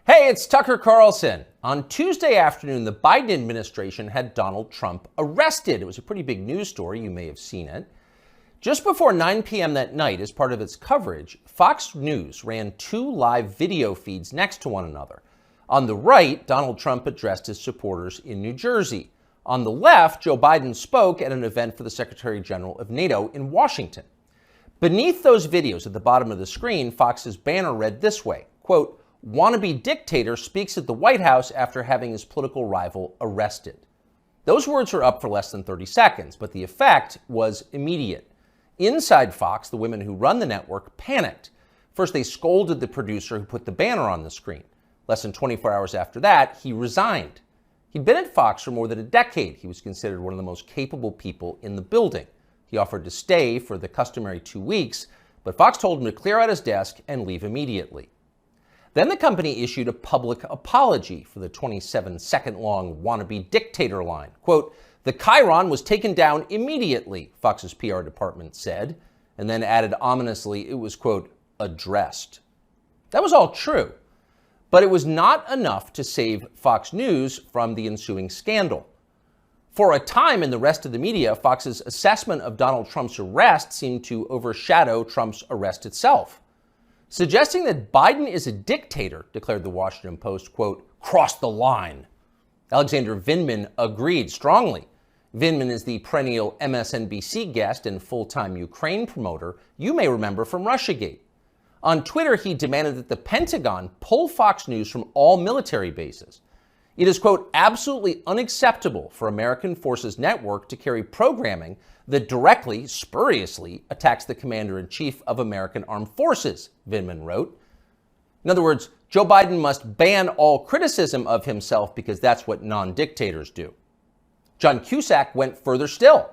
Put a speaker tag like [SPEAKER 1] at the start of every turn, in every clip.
[SPEAKER 1] Hey, it's Tucker Carlson. On Tuesday afternoon, the Biden administration had Donald Trump arrested. It was a pretty big news story. You may have seen it. Just before 9 p.m. that night, as part of its coverage, Fox News ran two live video feeds next to one another. On the right, Donald Trump addressed his supporters in New Jersey. On the left, Joe Biden spoke at an event for the Secretary General of NATO in Washington. Beneath those videos at the bottom of the screen, Fox's banner read this way, quote, "Wannabe dictator speaks at the White House after having his political rival arrested." Those words are up for less than 30 seconds, but the effect was immediate. Inside Fox, the women who run the network panicked. First, they scolded the producer who put the banner on the screen. Less than 24 hours after that, he resigned. He'd been at Fox for more than a decade. He was considered one of the most capable people in the building. He offered to stay for the customary 2 weeks, but Fox told him to clear out his desk and leave immediately. Then the company issued a public apology for the 27-second-long wannabe dictator line. Quote, "The chyron was taken down immediately," Fox's PR department said, and then added ominously it was, quote, "addressed." That was all true, but it was not enough to save Fox News from the ensuing scandal. For a time in the rest of the media, Fox's assessment of Donald Trump's arrest seemed to overshadow Trump's arrest itself. Suggesting that Biden is a dictator, declared the Washington Post, quote, "crossed the line." Alexander Vindman agreed strongly. Vindman is the perennial MSNBC guest and full-time Ukraine promoter you may remember from Russiagate. On Twitter, he demanded that the Pentagon pull Fox News from all military bases. It is, quote, "absolutely unacceptable for American Forces Network to carry programming that directly, spuriously, attacks the Commander-in-Chief of American Armed Forces," Vindman wrote. In other words, Joe Biden must ban all criticism of himself because that's what non-dictators do. John Cusack went further still.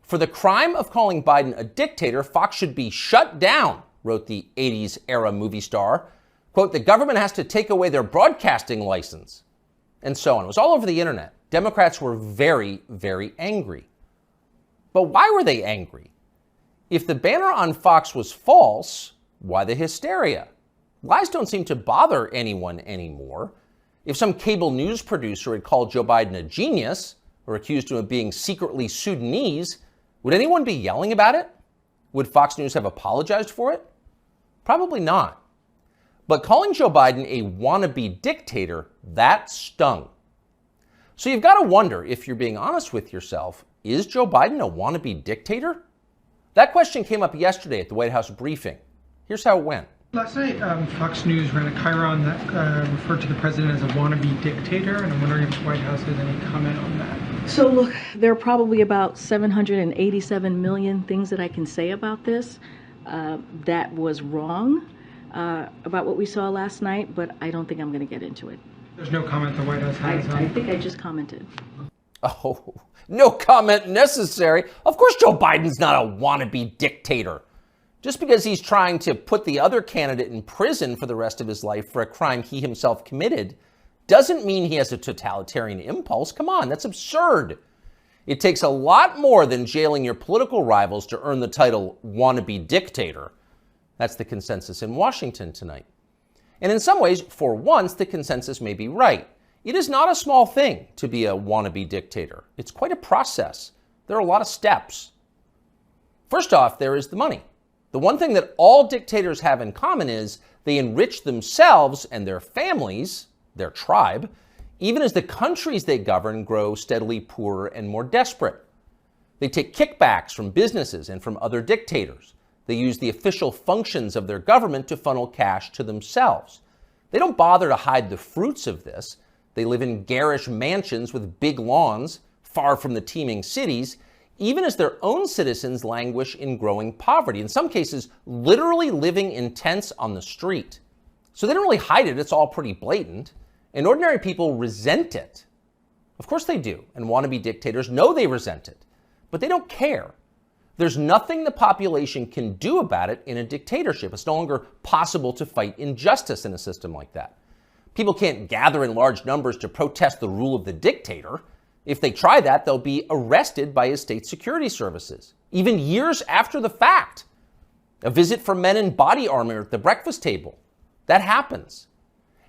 [SPEAKER 1] "For the crime of calling Biden a dictator, Fox should be shut down," wrote the 80s-era movie star. Quote, "The government has to take away their broadcasting license." And so on. It was all over the internet. Democrats were very, very angry. But why were they angry? If the banner on Fox was false, why the hysteria? Lies don't seem to bother anyone anymore. If some cable news producer had called Joe Biden a genius or accused him of being secretly Sudanese, would anyone be yelling about it? Would Fox News have apologized for it? Probably not. But calling Joe Biden a wannabe dictator, that stung. So you've got to wonder, if you're being honest with yourself, is Joe Biden a wannabe dictator? That question came up yesterday at the White House briefing. Here's how it went.
[SPEAKER 2] Last night, Fox News ran a chyron that referred to the president as a wannabe dictator, and I'm wondering if the White House has any comment on that.
[SPEAKER 3] So look, there are probably about 787 million things that I can say about this that was wrong about what we saw last night, but I don't think I'm going to get into it.
[SPEAKER 2] There's no comment the White House has on
[SPEAKER 3] I think I just commented.
[SPEAKER 1] Oh, no comment necessary. Of course Joe Biden's not a wannabe dictator. Just because he's trying to put the other candidate in prison for the rest of his life for a crime he himself committed doesn't mean he has a totalitarian impulse. Come on, that's absurd. It takes a lot more than jailing your political rivals to earn the title wannabe dictator. That's the consensus in Washington tonight. And in some ways, for once, the consensus may be right. It is not a small thing to be a wannabe dictator. It's quite a process. There are a lot of steps. First off, there is the money. The one thing that all dictators have in common is they enrich themselves and their families, their tribe, even as the countries they govern grow steadily poorer and more desperate. They take kickbacks from businesses and from other dictators. They use the official functions of their government to funnel cash to themselves. They don't bother to hide the fruits of this. They live in garish mansions with big lawns, far from the teeming cities, even as their own citizens languish in growing poverty, in some cases literally living in tents on the street. So they don't really hide it, it's all pretty blatant, and ordinary people resent it. Of course they do, and wannabe dictators know they resent it, but they don't care. There's nothing the population can do about it in a dictatorship. It's no longer possible to fight injustice in a system like that. People can't gather in large numbers to protest the rule of the dictator. If they try that, they'll be arrested by his state security services, even years after the fact. A visit from men in body armor at the breakfast table. That happens.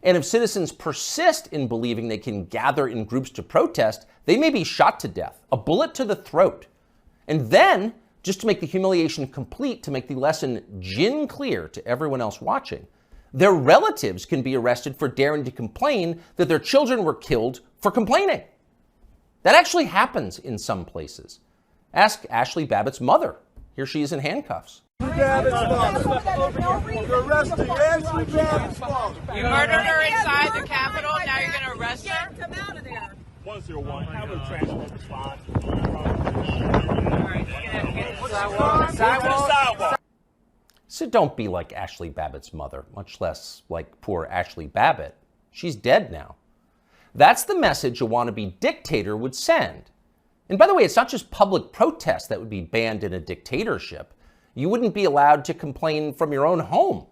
[SPEAKER 1] And if citizens persist in believing they can gather in groups to protest, they may be shot to death, a bullet to the throat. And then, just to make the humiliation complete, to make the lesson gin clear to everyone else watching, their relatives can be arrested for daring to complain that their children were killed for complaining. That actually happens in some places. Ask Ashley Babbitt's mother. Here she is in handcuffs.
[SPEAKER 4] You're arresting Ashley Babbitt's father.
[SPEAKER 5] You murdered her inside the Capitol, now you're going to arrest her?
[SPEAKER 6] Come out of there.
[SPEAKER 4] 101, have a transport response. Sidewalk.
[SPEAKER 1] So don't be like Ashley Babbitt's mother, much less like poor Ashley Babbitt. She's dead now. That's the message a wannabe dictator would send. And by the way, it's not just public protest that would be banned in a dictatorship. You wouldn't be allowed to complain from your own home.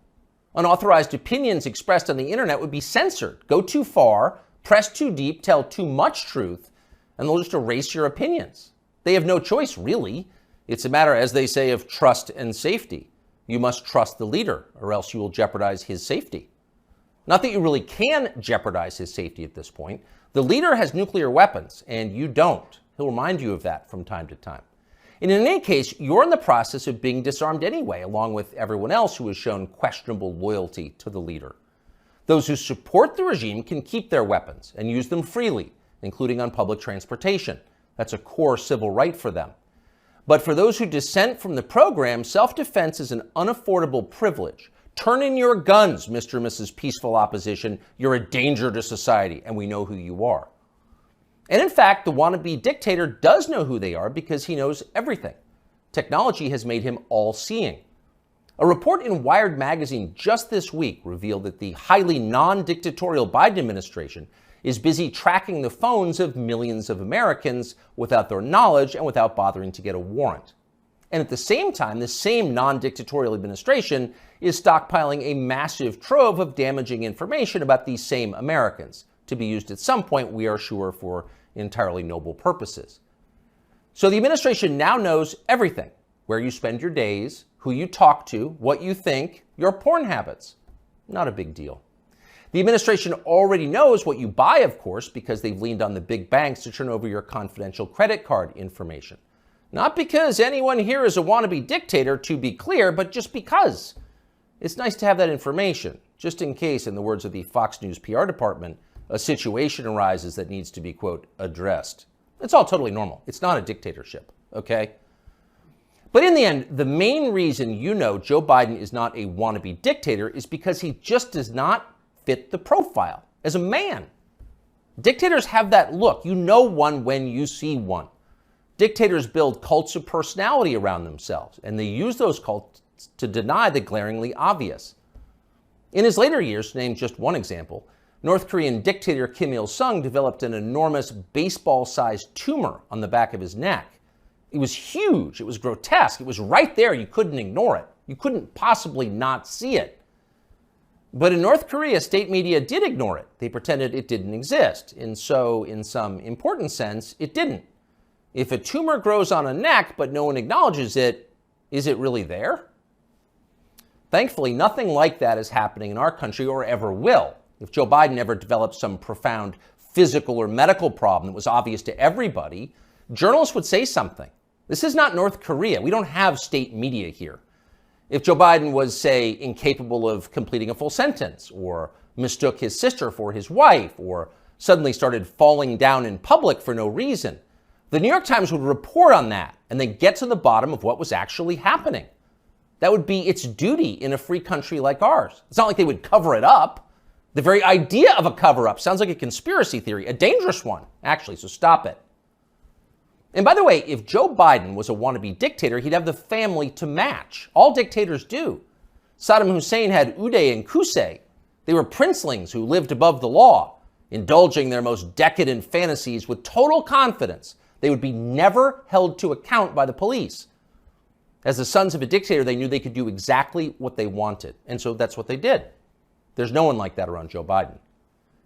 [SPEAKER 1] Unauthorized opinions expressed on the internet would be censored. Go too far, press too deep, tell too much truth, and they'll just erase your opinions. They have no choice, really. It's a matter, as they say, of trust and safety. You must trust the leader, or else you will jeopardize his safety. Not that you really can jeopardize his safety at this point. The leader has nuclear weapons, and you don't. He'll remind you of that from time to time. And in any case, you're in the process of being disarmed anyway, along with everyone else who has shown questionable loyalty to the leader. Those who support the regime can keep their weapons and use them freely, including on public transportation. That's a core civil right for them. But for those who dissent from the program, self-defense is an unaffordable privilege. Turn in your guns, Mr. and Mrs. Peaceful Opposition. You're a danger to society, and we know who you are. And in fact, the wannabe dictator does know who they are because he knows everything. Technology has made him all-seeing. A report in Wired magazine just this week revealed that the highly non-dictatorial Biden administration is busy tracking the phones of millions of Americans without their knowledge and without bothering to get a warrant. And at the same time, the same non-dictatorial administration is stockpiling a massive trove of damaging information about these same Americans, to be used at some point, we are sure, for entirely noble purposes. So the administration now knows everything: where you spend your days, who you talk to, what you think, your porn habits. Not a big deal. The administration already knows what you buy, of course, because they've leaned on the big banks to turn over your confidential credit card information. Not because anyone here is a wannabe dictator, to be clear, but just because. It's nice to have that information, just in case, in the words of the Fox News PR department, a situation arises that needs to be, quote, addressed. It's all totally normal. It's not a dictatorship, okay? But in the end, the main reason you know Joe Biden is not a wannabe dictator is because he just does not fit the profile as a man. Dictators have that look. You know one when you see one. Dictators build cults of personality around themselves, and they use those cults to deny the glaringly obvious. In his later years, to name just one example, North Korean dictator Kim Il-sung developed an enormous baseball-sized tumor on the back of his neck. It was huge. It was grotesque. It was right there. You couldn't ignore it. You couldn't possibly not see it. But in North Korea, state media did ignore it. They pretended it didn't exist. And so, in some important sense, it didn't. If a tumor grows on a neck but no one acknowledges it, is it really there? Thankfully, nothing like that is happening in our country or ever will. If Joe Biden ever developed some profound physical or medical problem that was obvious to everybody, journalists would say something. This is not North Korea. We don't have state media here. If Joe Biden was, say, incapable of completing a full sentence, or mistook his sister for his wife, or suddenly started falling down in public for no reason, the New York Times would report on that and then get to the bottom of what was actually happening. That would be its duty in a free country like ours. It's not like they would cover it up. The very idea of a cover-up sounds like a conspiracy theory, a dangerous one, actually, so stop it. And by the way, if Joe Biden was a wannabe dictator, he'd have the family to match. All dictators do. Saddam Hussein had Uday and Qusay. They were princelings who lived above the law, indulging their most decadent fantasies with total confidence they would be never held to account by the police. As the sons of a dictator, they knew they could do exactly what they wanted. And so that's what they did. There's no one like that around Joe Biden.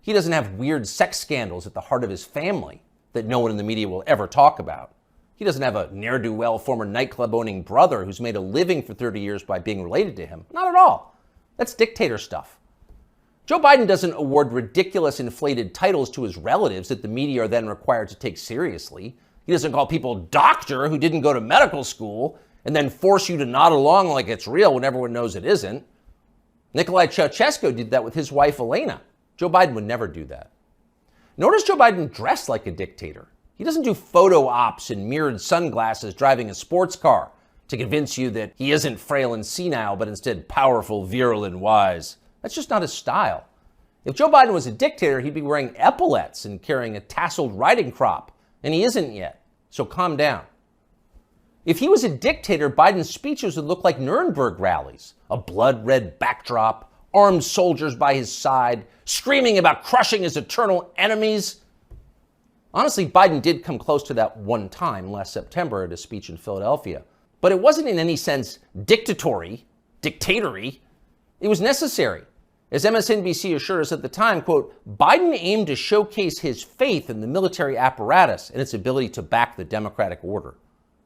[SPEAKER 1] He doesn't have weird sex scandals at the heart of his family that no one in the media will ever talk about. He doesn't have a ne'er-do-well former nightclub-owning brother who's made a living for 30 years by being related to him. Not at all. That's dictator stuff. Joe Biden doesn't award ridiculous inflated titles to his relatives that the media are then required to take seriously. He doesn't call people doctor who didn't go to medical school and then force you to nod along like it's real when everyone knows it isn't. Nicolae Ceausescu did that with his wife, Elena. Joe Biden would never do that. Nor does Joe Biden dress like a dictator. He doesn't do photo ops in mirrored sunglasses driving a sports car to convince you that he isn't frail and senile, but instead powerful, virile, and wise. That's just not his style. If Joe Biden was a dictator, he'd be wearing epaulets and carrying a tasseled riding crop, and he isn't yet, so calm down. If he was a dictator, Biden's speeches would look like Nuremberg rallies, a blood-red backdrop, armed soldiers by his side, screaming about crushing his eternal enemies. Honestly, Biden did come close to that one time last September at a speech in Philadelphia, but it wasn't in any sense dictatory. It was necessary. As MSNBC assured us at the time, quote, Biden aimed to showcase his faith in the military apparatus and its ability to back the democratic order.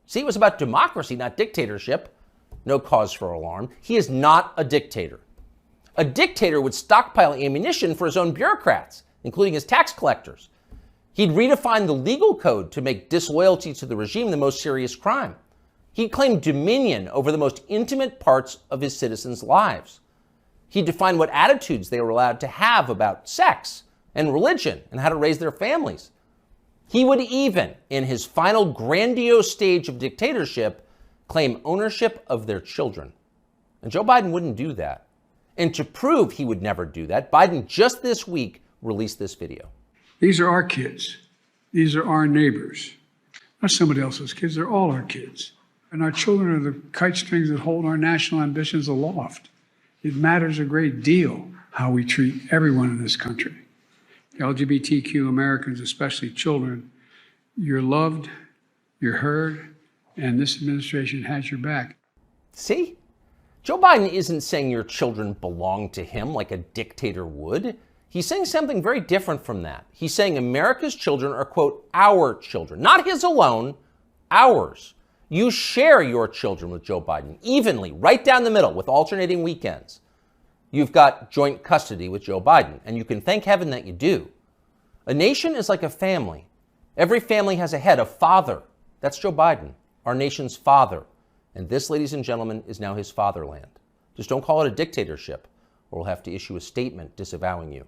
[SPEAKER 1] See, it was about democracy, not dictatorship. No cause for alarm. He is not a dictator. A dictator would stockpile ammunition for his own bureaucrats, including his tax collectors. He'd redefine the legal code to make disloyalty to the regime the most serious crime. He'd claim dominion over the most intimate parts of his citizens' lives. He'd define what attitudes they were allowed to have about sex and religion and how to raise their families. He would even, in his final grandiose stage of dictatorship, claim ownership of their children. And Joe Biden wouldn't do that. And to prove he would never do that, Biden just this week released this video.
[SPEAKER 6] These are our kids. These are our neighbors. Not somebody else's kids. They're all our kids. And our children are the kite strings that hold our national ambitions aloft. It matters a great deal how we treat everyone in this country. LGBTQ Americans, especially children, you're loved, you're heard, and this administration has your back.
[SPEAKER 1] See? Joe Biden isn't saying your children belong to him like a dictator would. He's saying something very different from that. He's saying America's children are, quote, our children. Not his alone, ours. You share your children with Joe Biden evenly, right down the middle, with alternating weekends. You've got joint custody with Joe Biden, and you can thank heaven that you do. A nation is like a family. Every family has a head, a father. That's Joe Biden, our nation's father. And this, ladies and gentlemen, is now his fatherland. Just don't call it a dictatorship, or we'll have to issue a statement disavowing you.